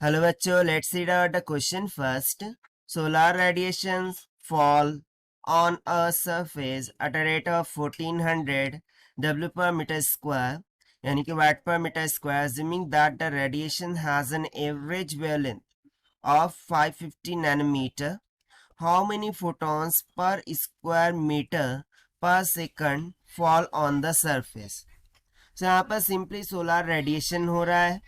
Hello bachcho, let's read out the question first. Solar radiations fall on a surface at a rate of 1400 W per meter square, यानी कि watt per meter square, assuming that the radiation has an average wavelength of 550 nanometer. How many photons per square meter per second fall on the surface? So यहाँ पर simply solar radiation हो रहा है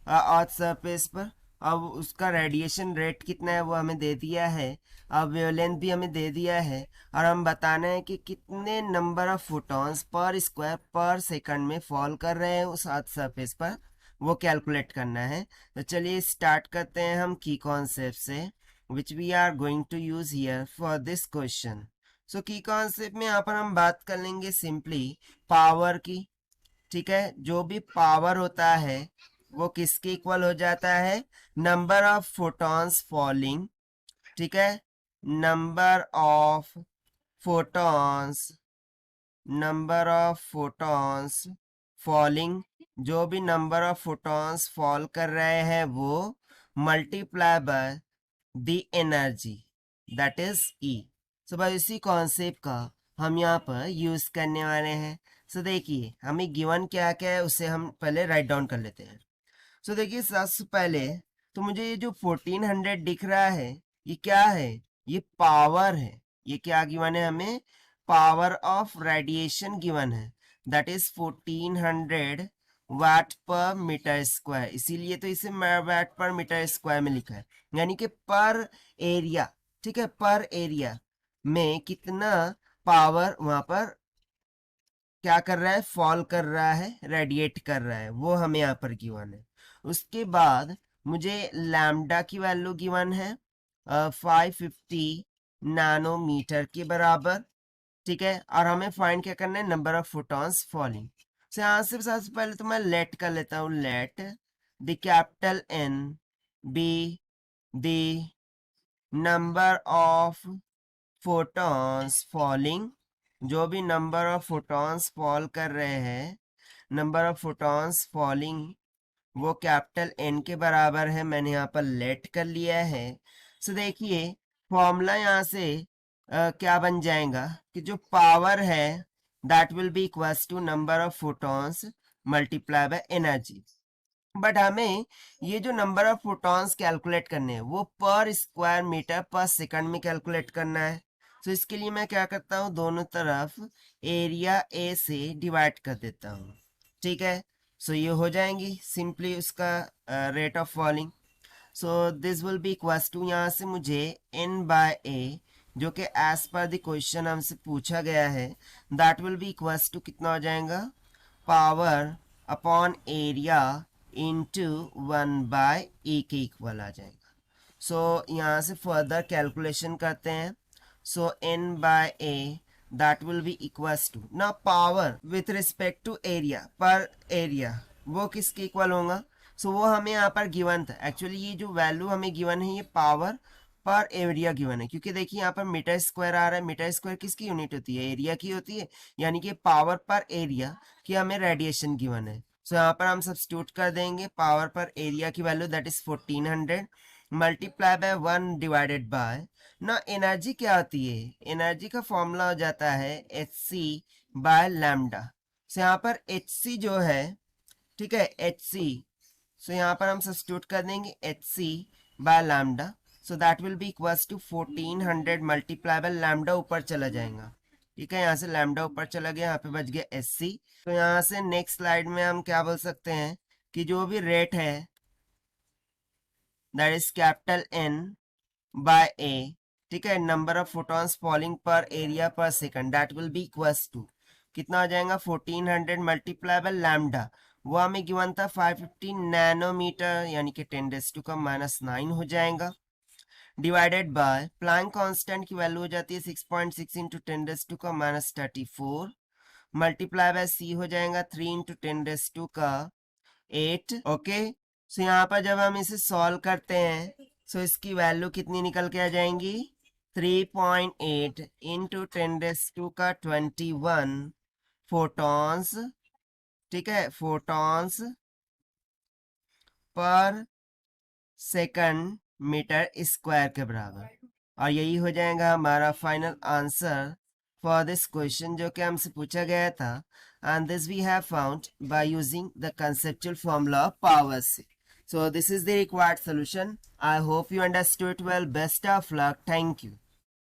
earth surface पर। अब उसका radiation rate कितना है वो हमें दे दिया है, अब वेवलेंथ भी हमें दे दिया है, और हम बताना है कि कितने number of photons per square पर सेकंड में फॉल कर रहे हैं उस अर्थ सरफेस पर, वो कैलकुलेट करना है। तो चलिए स्टार्ट करते हैं हम की कॉन्सेप्ट से, which we are going to use here for this question. So की कॉन्सेप्ट में यहाँ पर हम बात कर लेंगे सिंपली पावर की। ठीक है, जो भी पावर होता है वो किसके इक्वल हो जाता है, नंबर ऑफ फोटॉन्स फॉलिंग। ठीक है, number of photons, number of photons falling, जो भी नंबर ऑफ फोटॉन्स फॉल कर रहे हैं वो multiply by the energy, that is E. So भाई इसी कॉन्सेप्ट का हम यहाँ पर यूज करने वाले हैं। सो देखिए हमें गिवन क्या क्या है उसे हम पहले राइट डाउन कर लेते हैं। सो देखिए सबसे पहले तो मुझे ये जो 1400 दिख रहा है ये क्या है, ये पावर है। ये क्या गिवन है हमें, पावर ऑफ रेडिएशन गिवन है, दैट इज 1400 वाट पर मीटर स्क्वायर, इसीलिए तो इसे वाट पर मीटर स्क्वायर में लिखा है, यानी कि पर एरिया। ठीक है, पर एरिया में कितना पावर वहां पर क्या कर रहा है, फॉल कर रहा है, रेडिएट कर रहा है, वो हमें यहाँ पर गिवन है। उसके बाद मुझे लैम्डा की वैल्यू गिवन है 550 नैनोमीटर के बराबर। ठीक है, और हमें फाइंड क्या करना है, नंबर ऑफ फोटॉन्स फॉलिंग। से यहाँ से सबसे पहले तो मैं लेट कर लेता हूँ, let the capital N be the number of photons falling, जो भी नंबर ऑफ फोटॉन्स फॉल कर रहे हैं, नंबर ऑफ फोटॉन्स फॉलिंग वो कैपिटल एन के बराबर है। मैंने यहाँ पर लेट कर लिया है। सो देखिए फॉर्मूला यहाँ से क्या बन जाएगा कि जो पावर है that will be equals to number of photons multiply by energy. But हमें ये जो नंबर ऑफ फोटॉन्स कैलकुलेट करने हैं वो पर स्क्वायर मीटर पर सेकंड में कैलकुलेट करना है। तो इसके लिए मैं क्या करता हूँ, दोनों तरफ एरिया ए से डिवाइड कर देता हूँ। ठीक है, सो ये हो जाएंगी सिंपली उसका rate of falling. So this will be equals to, यहाँ से मुझे n बाय ए जो कि एज पर द क्वेश्चन हमसे पूछा गया है that will be equals to कितना हो जाएगा, power upon area into 1/e के इक्वल आ जाएगा। सो यहाँ से फर्दर कैलकुलेशन करते हैं। So n by A that will be equals to, ना power with respect to area, per area वो किसके इक्वल होगा। सो वो हमें यहाँ पर गिवन था, एक्चुअली ये जो वैल्यू हमें गिवन है ये पावर पर एरिया गिवन है, क्योंकि देखिए यहाँ पर मीटर स्क्वायर आ रहा है, मीटर स्क्वायर किसकी यूनिट होती है, एरिया की होती है, यानी कि पावर पर एरिया की हमें रेडिएशन गिवन है। सो यहाँ पर हम सब्स्टिट्यूट कर देंगे पावर पर एरिया की value that is 1400 multiply bye 1 divided by, ना एनर्जी क्या होती है, एनर्जी का फॉर्मूला हो जाता है एच सी बाय लैम्डा। सो यहाँ पर एच सी जो है, ठीक है, एच सी, सो यहाँ पर हम सब्स्टिट्यूट कर देंगे H C by lambda. So that will be equals to 1400 multiply by lambda, ऊपर चला जाएगा। ठीक है, यहाँ से लैम्डा ऊपर चला गया, यहाँ पे बच गया एस सी। तो यहाँ से नेक्स्ट स्लाइड में हम क्या बोल सकते हैं कि जो भी रेट है that is capital N by A, ठीक है, number of photons falling per area per second, that will be equals to कितना हो जाएगा, 1400 मल्टीप्लाई बाय लैम्डा, वो हमें गिवन था 550 नैनोमीटर, यानी कि 10⁻⁹ हो जाएगा, डिवाइडेड बाय प्लैंक कांस्टेंट की वैल्यू हो जाती है 6.6 इंटू 10⁻34, मल्टीप्लाई बाय सी हो जाएगा 3 इंटू 10⁸ ओके। सो यहाँ पर जब हम इसे सॉल्व करते हैं सो इसकी वैल्यू कितनी निकल के आ जाएंगी, 3.8 इंटू 10⁻21 फोटॉन्स, ठीक है, photons per second metre square के बराबर। और यही हो जाएगा हमारा final answer for this question जो कि हमसे पूछा गया था। And this we have found by using the conceptual formula of powers. So this is the required solution. I hope you understood well. Best of luck. Thank you.